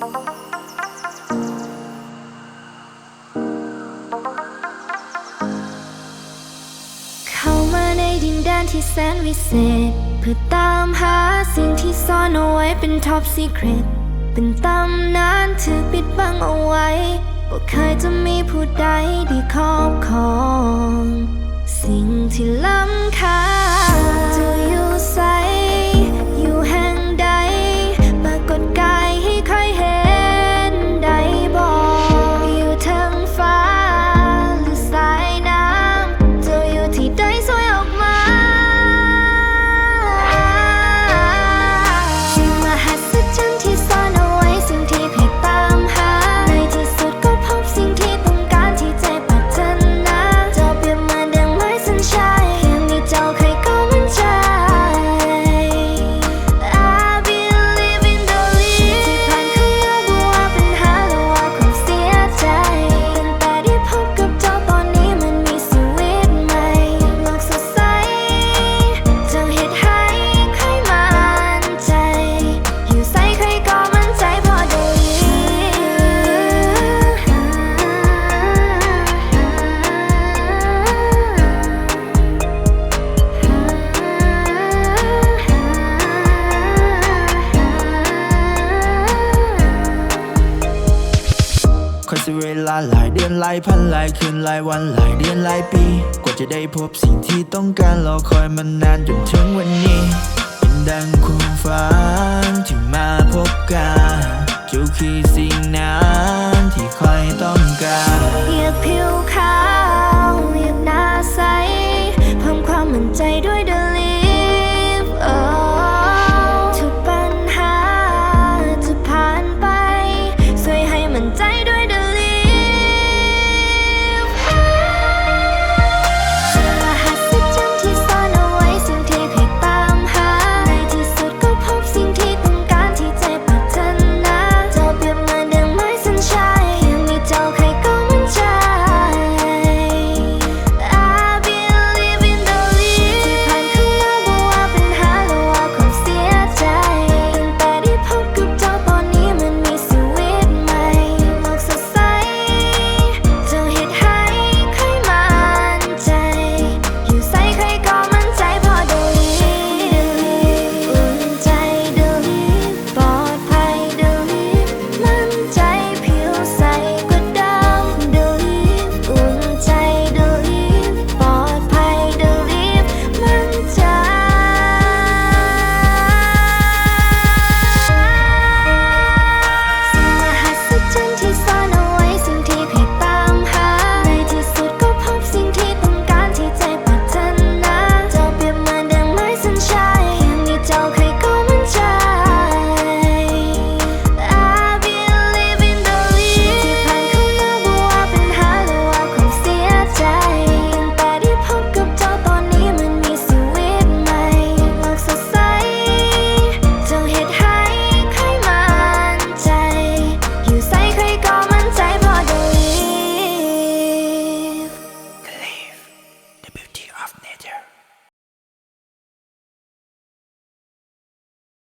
เข้ามาในดินแดนที่แสนวิเศษเพื่อตามหาสิ่งที่ซ่อนเอาไว้เป็นท็อปซีเครตเป็นตำนานถูกปิดบังเอาไว้ว่าเคยจะมีผู้ใดได้ครอบครองสิ่งที่ล้ำค่าจะอยู่ไสอยู่แห่งใดปรากฏกายให้ใครเห็นได้บอกอยู่เทิงฟ้าหรือสายน้ำจะอยู่ที่ใดสวยออกมามหัศจรรย์ที่ซ่อนเอาไว้สิ่งที่ใครตามหาในที่สุดก็พบสิ่งที่ต้องการที่ใจปรารถนาเจ้าเปรียบเหมือนดังไม้สัญชัยเพียงมีเจ้าใครก็มั่นใจ I believe in the lead ที่ผ่านข้างหน้าบอกว่าปัญหาและว่าความเสียใจตั้งแต่ได้พบกับเจ้าตอนนี้มันมีชีวิตใหม่โลกสดใสเจ้าเหตุให้ใครมั่นใจอยู่ใส่ใครก็มั่นใจพอได้คอยเสียเวลาหลายเดือนหลายพันหลายคืนหลายวันหลายเดือนหลายปีกว่าจะได้พบสิ่งที่ต้องการรอคอยมานานจนถึงวันนี้เป็นดังความฝันที่